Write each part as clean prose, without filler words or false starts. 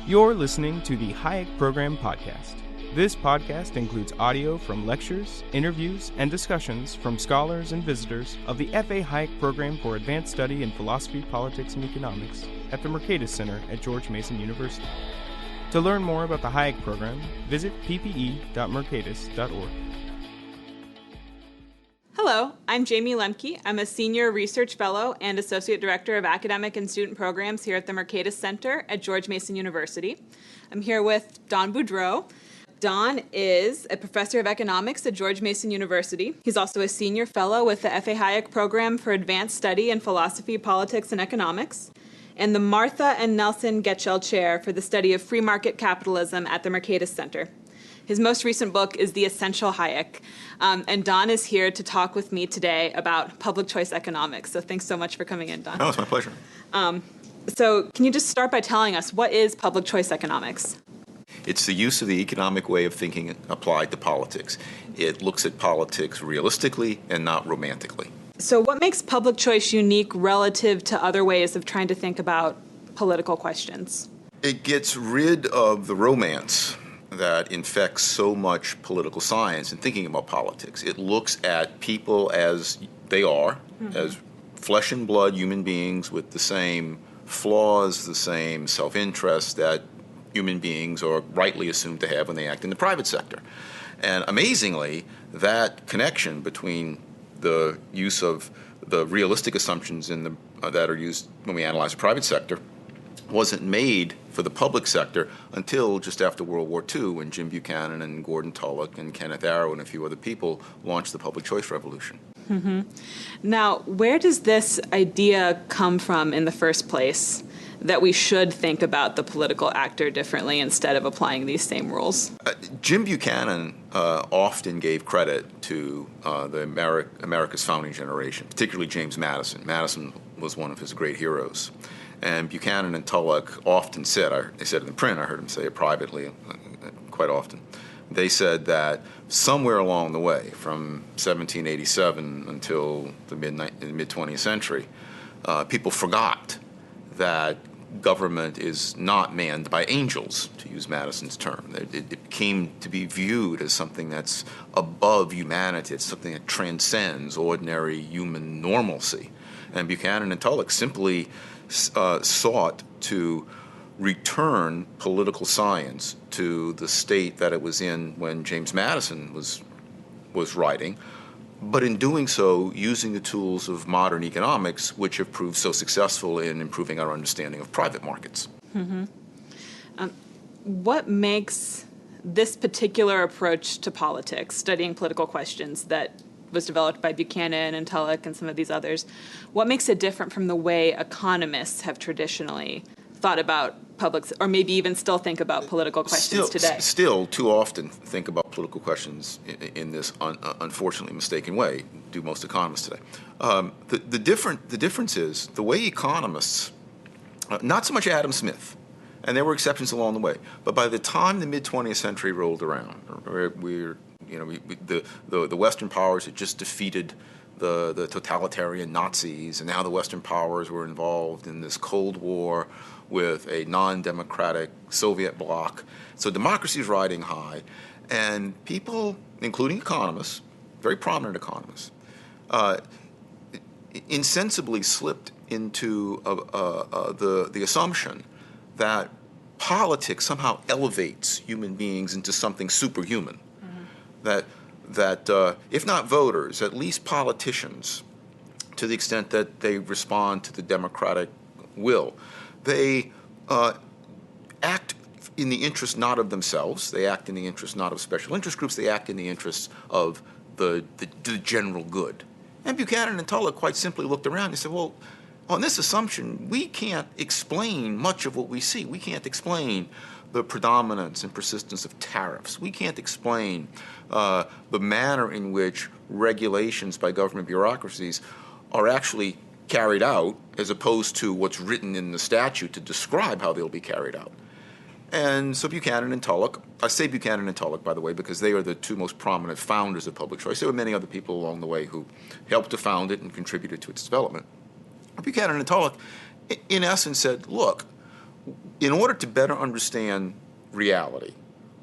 You're listening to the Hayek Program Podcast. This podcast includes audio from lectures, interviews, and discussions from scholars and visitors of the F.A. Hayek Program for Advanced Study in Philosophy, Politics, and Economics at the Mercatus Center at George Mason University. To learn more about the Hayek Program, visit ppe.mercatus.org. Hello, I'm Jayme Lemke. I'm a Senior Research Fellow and Associate Director of Academic and Student Programs here at the Mercatus Center at George Mason University. I'm here with Don Boudreaux. Don is a professor of economics at George Mason University. He's also a Senior Fellow with the F.A. Hayek Program for Advanced Study in Philosophy, Politics, and Economics, and the Martha and Nelson Getchell Chair for the Study of Free Market Capitalism at the Mercatus Center. His most recent book is The Essential Hayek, and Don is here to talk with me today about public choice economics. So thanks so much for coming in, Don. Oh, it's my pleasure. So can you just start by telling us, what is public choice economics? It's the use of the economic way of thinking applied to politics. It looks at politics realistically and not romantically. So what makes public choice unique relative to other ways of trying to think about political questions? It gets rid of the romance that infects so much political science and thinking about politics. It looks at people as they are, as flesh and blood human beings with the same flaws, the same self-interest that human beings are rightly assumed to have when they act in the private sector. And amazingly, that connection between the use of the realistic assumptions that are used when we analyze the private sector wasn't made for the public sector until just after World War II, when Jim Buchanan and Gordon Tullock and Kenneth Arrow and a few other people launched the public choice revolution. Mm-hmm. Now, where does this idea come from in the first place, that we should think about the political actor differently instead of applying these same rules? Jim Buchanan often gave credit to America's founding generation, particularly James Madison. Madison was one of his great heroes. And Buchanan and Tullock often said, they said it in print, I heard him say it privately quite often, they said that somewhere along the way, from 1787 until the mid-20th century, people forgot that government is not manned by angels, to use Madison's term. It came to be viewed as something that's above humanity. It's something that transcends ordinary human normalcy. And Buchanan and Tullock simply sought to return political science to the state that it was in when James Madison was writing, but in doing so, using the tools of modern economics, which have proved so successful in improving our understanding of private markets. Mm-hmm. What makes this particular approach to politics, studying political questions that was developed by Buchanan and Tullock and some of these others, what makes it different from the way economists have traditionally thought about public, or maybe even still think about political questions today? Still, too often think about political questions in this unfortunately mistaken way, do most economists today. The difference is the way economists, not so much Adam Smith, and there were exceptions along the way, but by the time the mid-20th century rolled around, the Western powers had just defeated the totalitarian Nazis, and now the Western powers were involved in this Cold War with a non-democratic Soviet bloc. So democracy is riding high, and people, including economists, very prominent economists, insensibly slipped into the assumption that politics somehow elevates human beings into something superhuman. That if not voters, at least politicians, to the extent that they respond to the democratic will, they act in the interest not of themselves, they act in the interest not of special interest groups, they act in the interest of the general good. And Buchanan and Tullock quite simply looked around and said, well, on this assumption, we can't explain much of what we see. We can't explain the predominance and persistence of tariffs. We can't explain the manner in which regulations by government bureaucracies are actually carried out as opposed to what's written in the statute to describe how they'll be carried out. And so Buchanan and Tullock, I say Buchanan and Tullock, by the way, because they are the two most prominent founders of public choice. There were many other people along the way who helped to found it and contributed to its development. Buchanan and Tullock, in essence, said, look, in order to better understand reality,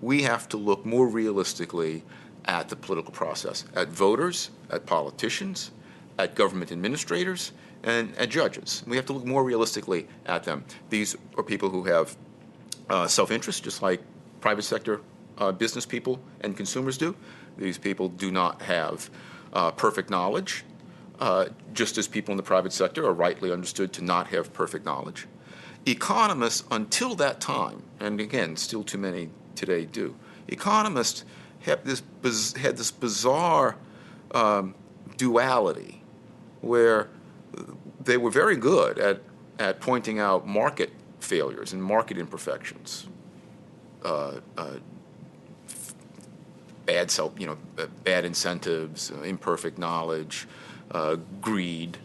we have to look more realistically at the political process, at voters, at politicians, at government administrators, and at judges. We have to look more realistically at them. These are people who have self-interest, just like private sector business people and consumers do. These people do not have perfect knowledge, just as people in the private sector are rightly understood to not have perfect knowledge. Economists, until that time, and again, still too many today do, economists had this bizarre duality where they were very good at pointing out market failures and market imperfections, bad incentives, imperfect knowledge, greed.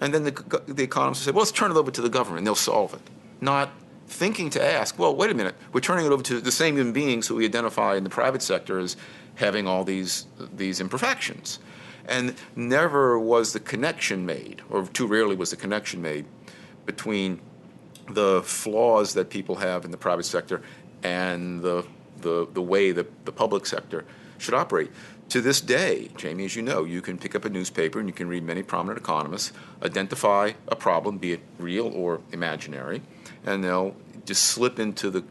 And then the economists say, well, let's turn it over to the government and they'll solve it. Not thinking to ask, well, wait a minute, we're turning it over to the same human beings who we identify in the private sector as having all these imperfections. And never was the connection made, or too rarely was the connection made, between the flaws that people have in the private sector and the way that the public sector should operate. To this day, Jayme, as you know, you can pick up a newspaper and you can read many prominent economists identify a problem, be it real or imaginary, and they'll just slip into the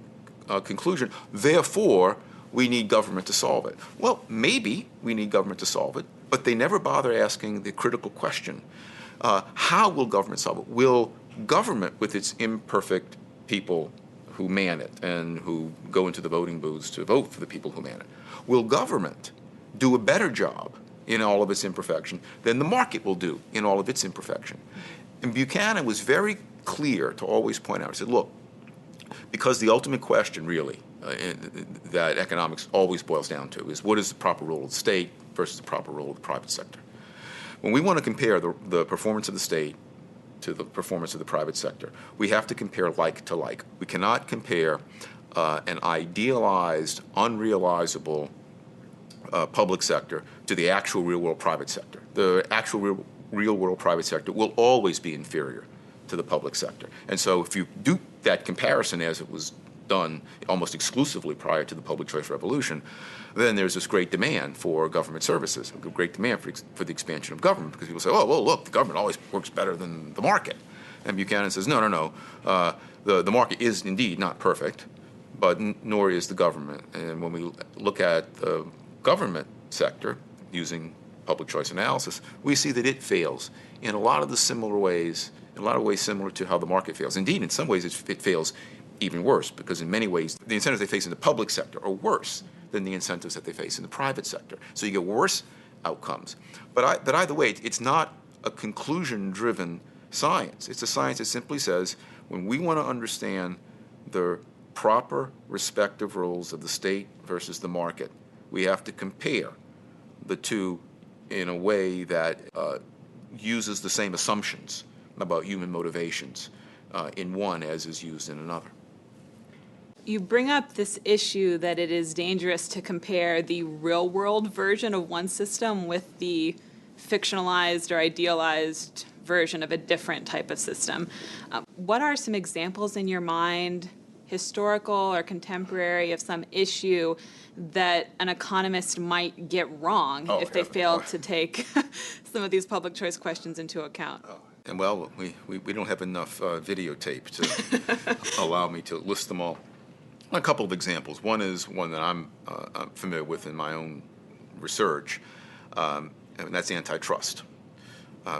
conclusion, therefore, we need government to solve it. Well, maybe we need government to solve it, but they never bother asking the critical question, how will government solve it? Will government, with its imperfect people who man it and who go into the voting booths to vote for the people who man it, will government do a better job in all of its imperfection than the market will do in all of its imperfection? And Buchanan was very clear to always point out, he said, look, because the ultimate question really that economics always boils down to is what is the proper role of the state versus the proper role of the private sector. When we want to compare the performance of the state to the performance of the private sector, we have to compare like to like. We cannot compare an idealized, unrealizable public sector to the actual real-world private sector. The actual real-world private sector will always be inferior to the public sector. And so if you do that comparison as it was done almost exclusively prior to the public choice revolution, then there's this great demand for government services, a great demand for the expansion of government, because people say, oh, well, look, the government always works better than the market. And Buchanan says, no. The market is indeed not perfect, but nor is the government. And when we look at the government sector using public choice analysis, we see that it fails in a lot of the similar ways, in a lot of ways similar to how the market fails. Indeed, in some ways it fails even worse, because in many ways the incentives they face in the public sector are worse than the incentives that they face in the private sector. So you get worse outcomes. But either way, it's not a conclusion-driven science. It's a science that simply says when we want to understand the proper respective roles of the state versus the market, we have to compare the two in a way that uses the same assumptions about human motivations in one as is used in another. You bring up this issue that it is dangerous to compare the real-world version of one system with the fictionalized or idealized version of a different type of system. What are some examples in your mind, historical or contemporary, of some issue that an economist might get wrong if they fail to take some of these public choice questions into account? And well, we don't have enough videotape to allow me to list them all. A couple of examples. One is one that I'm familiar with in my own research, and that's antitrust.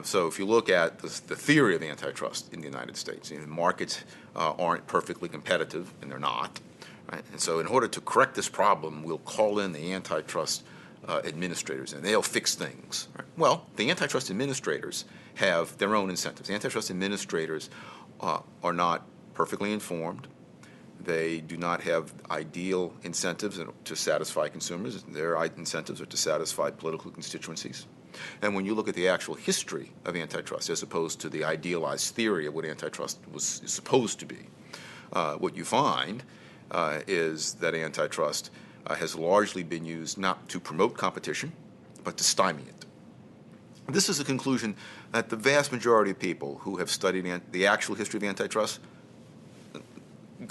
So if you look at the theory of antitrust in the United States, markets aren't perfectly competitive, and they're not. Right? And so in order to correct this problem, we'll call in the antitrust administrators, and they'll fix things. Right? Well, the antitrust administrators have their own incentives. The antitrust administrators are not perfectly informed. They do not have ideal incentives to satisfy consumers. Their incentives are to satisfy political constituencies. And when you look at the actual history of antitrust, as opposed to the idealized theory of what antitrust is supposed to be, what you find is that antitrust has largely been used not to promote competition, but to stymie it. This is a conclusion that the vast majority of people who have studied the actual history of antitrust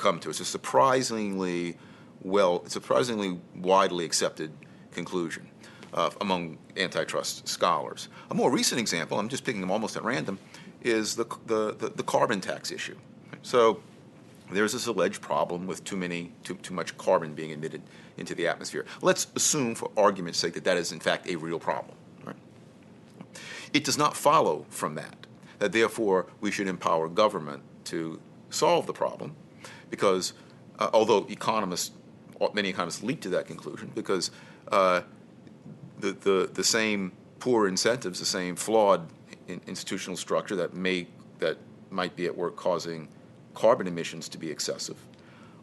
come to. It's a surprisingly widely accepted conclusion among antitrust scholars. A more recent example, I'm just picking them almost at random, is the carbon tax issue. So there's this alleged problem with too much carbon being emitted into the atmosphere. Let's assume, for argument's sake, that is in fact a real problem. Right? It does not follow from that therefore we should empower government to solve the problem, because although many economists leap to that conclusion, because the same poor incentives, the same flawed institutional structure that might be at work causing carbon emissions to be excessive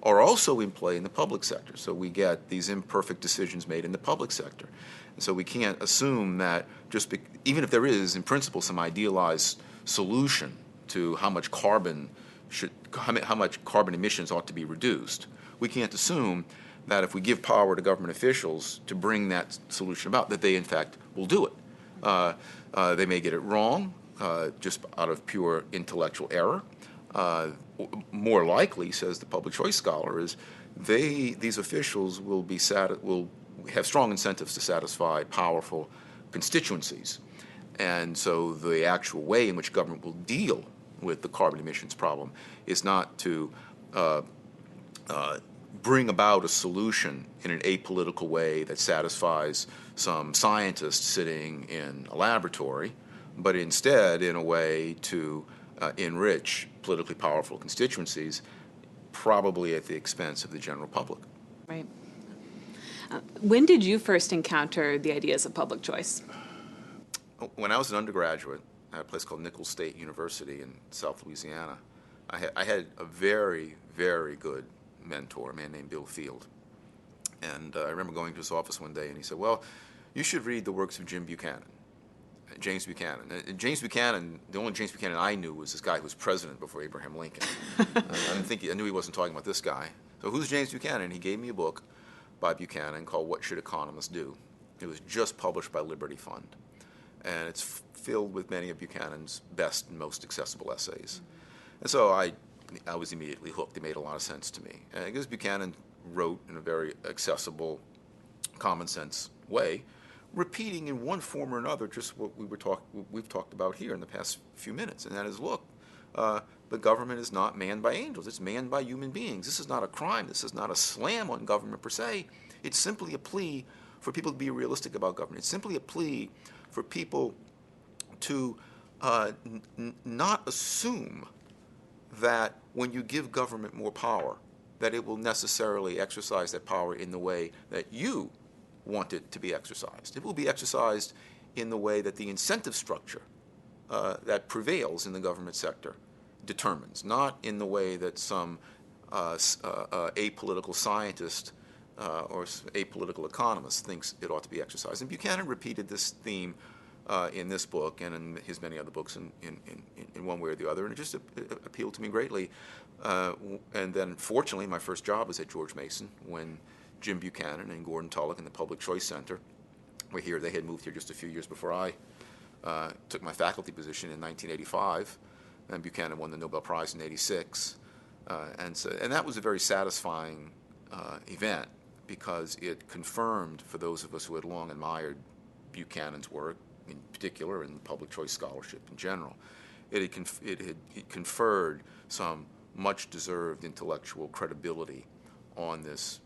are also in play in the public sector. So we get these imperfect decisions made in the public sector. And so we can't assume that even if there is, in principle, some idealized solution to how much carbon emissions ought to be reduced, we can't assume that if we give power to government officials to bring that solution about, that they in fact will do it. They may get it wrong, just out of pure intellectual error. More likely, says the public choice scholar, is these officials will have strong incentives to satisfy powerful constituencies, and so the actual way in which government will deal with the carbon emissions problem is not to bring about a solution in an apolitical way that satisfies some scientist sitting in a laboratory, but instead in a way to enrich politically powerful constituencies, probably at the expense of the general public. Right. When did you first encounter the ideas of public choice? When I was an undergraduate at a place called Nichols State University in South Louisiana, I had a very, very good mentor, a man named Bill Field. And I remember going to his office one day, and he said, well, you should read the works of James Buchanan. James Buchanan, the only James Buchanan I knew was this guy who was president before Abraham Lincoln. I knew he wasn't talking about this guy. So who's James Buchanan? He gave me a book by Buchanan called What Should Economists Do? It was just published by Liberty Fund. And it's filled with many of Buchanan's best and most accessible essays. And so I was immediately hooked. It made a lot of sense to me. And because Buchanan wrote in a very accessible, common sense way, repeating in one form or another just what we've talked about here in the past few minutes, and that is, look, the government is not manned by angels. It's manned by human beings. This is not a crime. This is not a slam on government per se. It's simply a plea for people to be realistic about government. It's simply a plea for people to not assume that when you give government more power, that it will necessarily exercise that power in the way that you want it to be exercised. It will be exercised in the way that the incentive structure that prevails in the government sector determines, not in the way that some apolitical scientist or apolitical economist thinks it ought to be exercised. And Buchanan repeated this theme in this book and in his many other books in one way or the other, and it just appealed to me greatly. And then, fortunately, my first job was at George Mason when Jim Buchanan and Gordon Tullock in the Public Choice Center were here. They had moved here just a few years before I took my faculty position in 1985, and Buchanan won the Nobel Prize in '86. And that was a very satisfying event, because it confirmed, for those of us who had long admired Buchanan's work, in particular, and public choice scholarship in general, it conferred some much-deserved intellectual credibility on this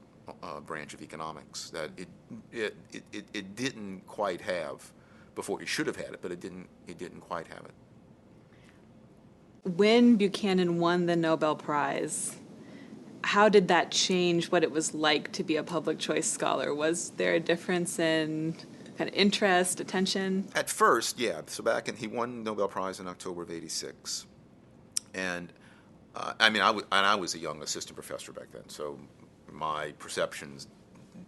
branch of economics that it didn't quite have before. It should have had it, but it didn't quite have it. When Buchanan won the Nobel Prize, how did that change what it was like to be a public choice scholar? Was there a difference in kind of interest, attention? At first, yeah. So he won the Nobel Prize in October of '86, and I was a young assistant professor back then, so my perception's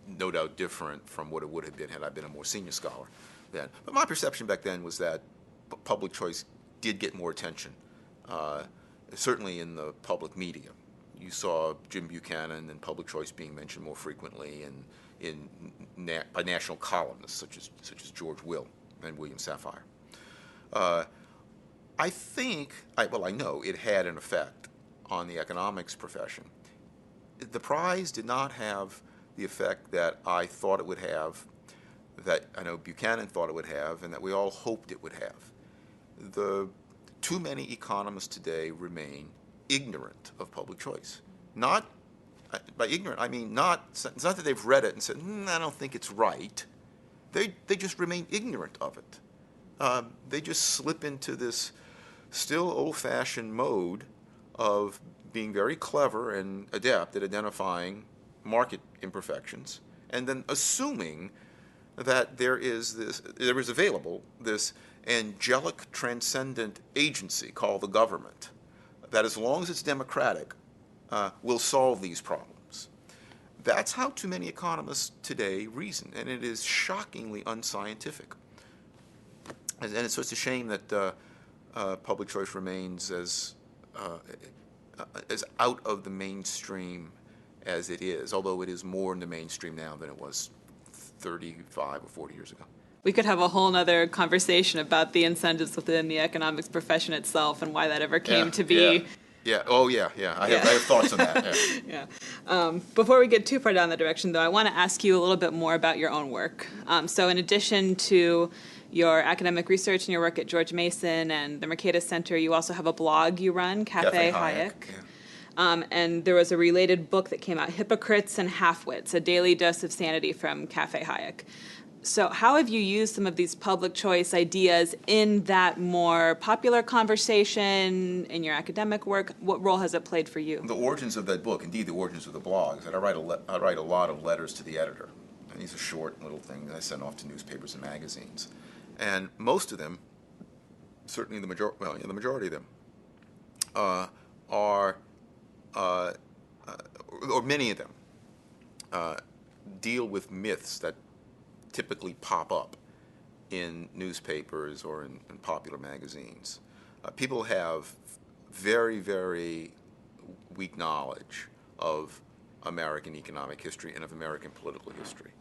no doubt different from what it would have been had I been a more senior scholar then. But my perception back then was that public choice did get more attention, certainly in the public media. You saw Jim Buchanan and public choice being mentioned more frequently by national columnists such as George Will and William Safire. I know it had an effect on the economics profession the prize did not have the effect that I thought it would have, that I know Buchanan thought it would have, and that we all hoped it would have. Too many economists today remain ignorant of public choice. Not by ignorant, I mean it's not that they've read it and said, I don't think it's right. They just remain ignorant of it. They just slip into this still old-fashioned mode of being very clever and adept at identifying market imperfections, and then assuming that there is available this angelic transcendent agency called the government that, as long as it's democratic, will solve these problems. That's how too many economists today reason, and it is shockingly unscientific. And so it's a shame that public choice remains as out of the mainstream as it is, although it is more in the mainstream now than it was 35 or 40 years ago. We could have a whole nother conversation about the incentives within the economics profession itself and why that ever came to be. Yeah. Oh, yeah. I have thoughts on that. Yeah. Before we get too far down that direction, though, I want to ask you a little bit more about your own work. So in addition to your academic research and your work at George Mason and the Mercatus Center, you also have a blog you run, Cafe Hayek. Yeah. And there was a related book that came out, Hypocrites and Halfwits, A Daily Dose of Sanity from Cafe Hayek. So how have you used some of these public choice ideas in that more popular conversation, in your academic work? What role has it played for you? The origins of that book, indeed the origins of the blog, is that I write a lot of letters to the editor. And these are short little things I send off to newspapers and magazines. And most of them, certainly the majority of them, or many of them, deal with myths that typically pop up in newspapers or in popular magazines. People have very, very weak knowledge of American economic history and of American political history.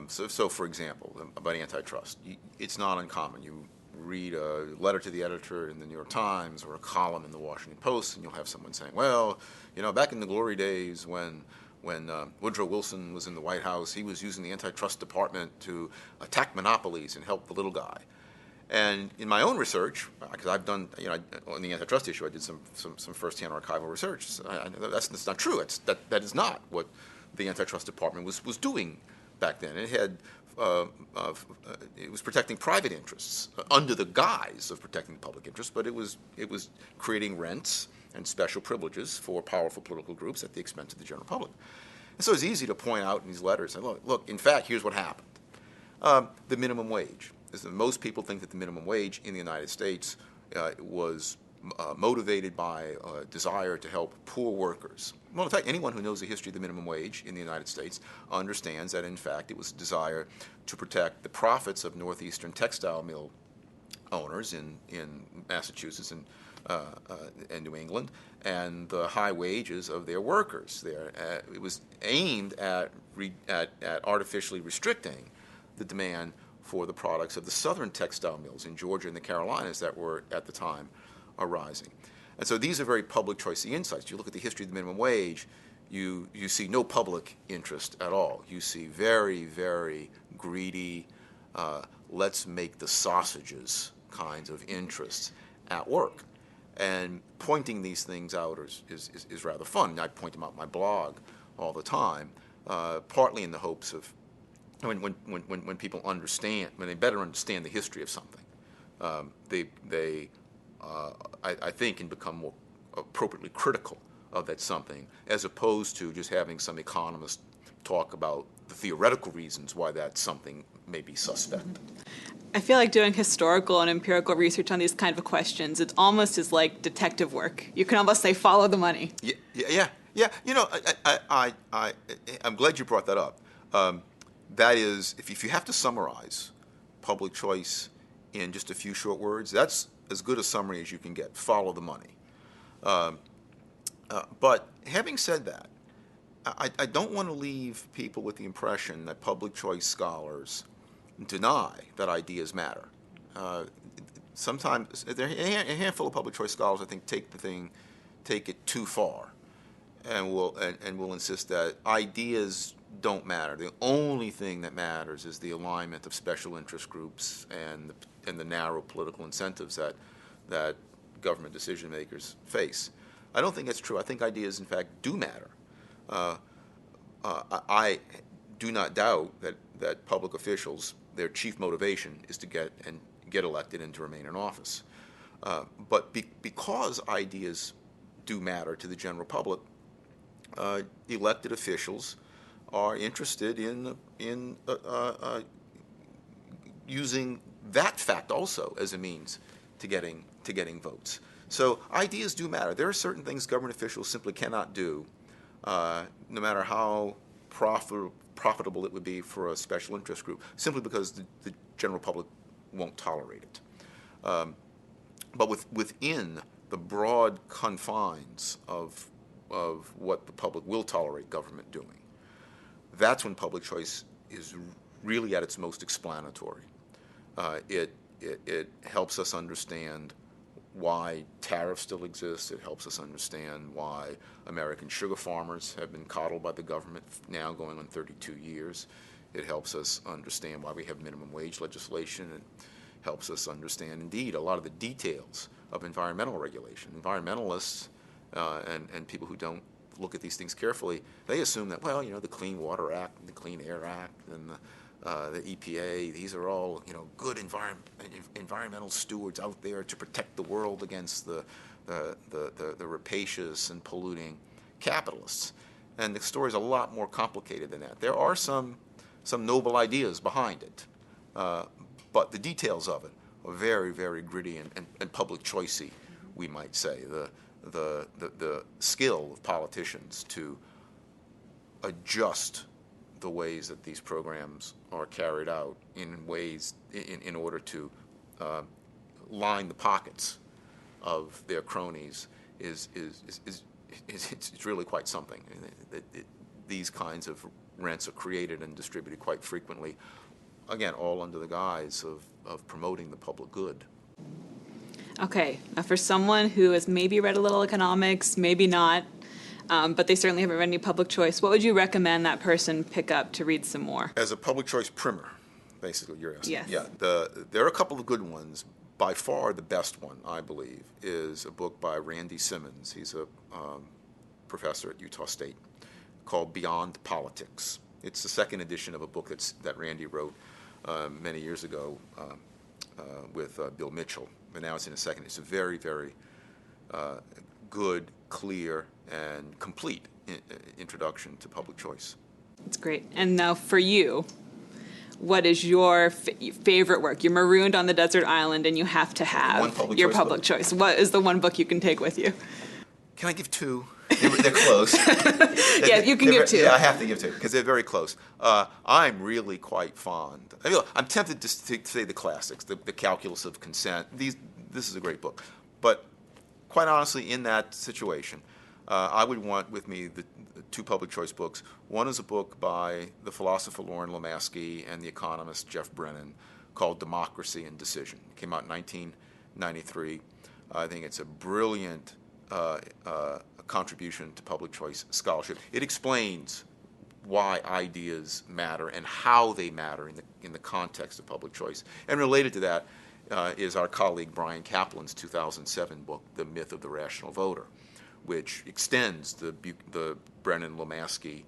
So for example, about antitrust, it's not uncommon. You read a letter to the editor in the New York Times or a column in the Washington Post, and you'll have someone saying, well, back in the glory days when Woodrow Wilson was in the White House, he was using the antitrust department to attack monopolies and help the little guy. And in my own research, because I've done, on the antitrust issue, I did some first-hand archival research. That's not true. That is not what the antitrust department was doing back then. It had it was protecting private interests under the guise of protecting the public interest, but it was creating rents and special privileges for powerful political groups at the expense of the general public. And so it's easy to point out in these letters, and look, in fact, here's what happened. The minimum wage. Most people think that the minimum wage in the United States was motivated by a desire to help poor workers. Well, in fact, anyone who knows the history of the minimum wage in the United States understands that, in fact, it was a desire to protect the profits of northeastern textile mill owners in Massachusetts and New England, and the high wages of their workers there. It was aimed at artificially restricting the demand for the products of the southern textile mills in Georgia and the Carolinas that were at the time arising. And so these are very public choicey insights. You look at the history of the minimum wage, you see no public interest at all. You see very, very greedy, let's make the sausages kinds of interests at work. And pointing these things out is rather fun. I point them out in my blog all the time, partly in the hopes of when people understand, when they better understand the history of something, I think can become more appropriately critical of that something, as opposed to just having some economist talk about the theoretical reasons why that something may be suspect. I feel like doing historical and empirical research on these kind of questions, it's almost as like detective work. You can almost say, follow the money. Yeah. I'm glad you brought that up. That is, if you have to summarize public choice in just a few short words, that's as good a summary as you can get. Follow the money. But having said that, I don't want to leave people with the impression that public choice scholars deny that ideas matter. Sometimes a handful of public choice scholars, I think, take it too far and will insist that ideas don't matter. The only thing that matters is the alignment of special interest groups and the narrow political incentives that government decision makers face. I don't think that's true. I think ideas, in fact, do matter. I do not doubt that public officials, their chief motivation is to get elected and to remain in office. But because ideas do matter to the general public, elected officials are interested in using that fact also as a means to getting votes. So ideas do matter. There are certain things government officials simply cannot do, no matter how profitable it would be for a special interest group, simply because the general public won't tolerate it. But within the broad confines of what the public will tolerate government doing, that's when public choice is really at its most explanatory. It helps us understand why tariffs still exist. It helps us understand why American sugar farmers have been coddled by the government now going on 32 years. It helps us understand why we have minimum wage legislation. It helps us understand, indeed, a lot of the details of environmental regulation. Environmentalists and people who don't look at these things carefully, they assume that, well, the Clean Water Act and the Clean Air Act and the EPA, these are all, good environmental stewards out there to protect the world against the rapacious and polluting capitalists. And the story is a lot more complicated than that. There are some noble ideas behind it, but the details of it are very, very gritty and public choicey, we might say. The skill of politicians to adjust the ways that these programs are carried out in order to line the pockets of their cronies is really quite something. These kinds of rents are created and distributed quite frequently, again, all under the guise of promoting the public good. Okay, now for someone who has maybe read a little economics, maybe not, but they certainly haven't read any public choice, what would you recommend that person pick up to read some more? As a public choice primer, basically, you're asking. Yes. Yeah, there are a couple of good ones. By far the best one, I believe, is a book by Randy Simmons. He's a professor at Utah State, called Beyond Politics. It's the second edition of a book that Randy wrote many years ago with Bill Mitchell, but now it's in a second. It's a very, very good, clear, and complete introduction to public choice. That's great. And now for you, what is your favorite work? You're marooned on the desert island and you have to have your public choice. What is the one book you can take with you? Can I give two? They're close. Yeah, you can give two. Yeah, I have to give two because they're very close. I'm really quite fond. I'm tempted to say the classics, the Calculus of Consent. This is a great book. But quite honestly, in that situation, I would want with me the two public choice books. One is a book by the philosopher Lauren Lemke and the economist Jeff Brennan called Democracy and Decision. It came out in 1993. I think it's a brilliant contribution to public choice scholarship. It explains why ideas matter and how they matter in the context of public choice. And related to that is our colleague Brian Kaplan's 2007 book, The Myth of the Rational Voter, which extends the Brennan-Lemke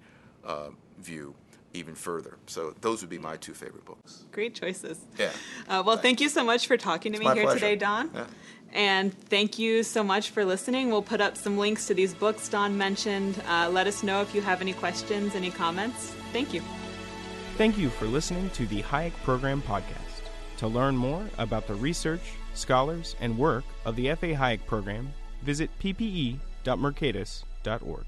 view even further. So those would be my two favorite books. Great choices. Yeah. Well, thank you so much for talking to me here pleasure. today, Don. Yeah. And thank you so much for listening. We'll put up some links to these books Don mentioned. Let us know if you have any questions, any comments. Thank you. Thank you for listening to the Hayek Program Podcast. To learn more about the research, scholars, and work of the F.A. Hayek Program, visit ppe.mercatus.org.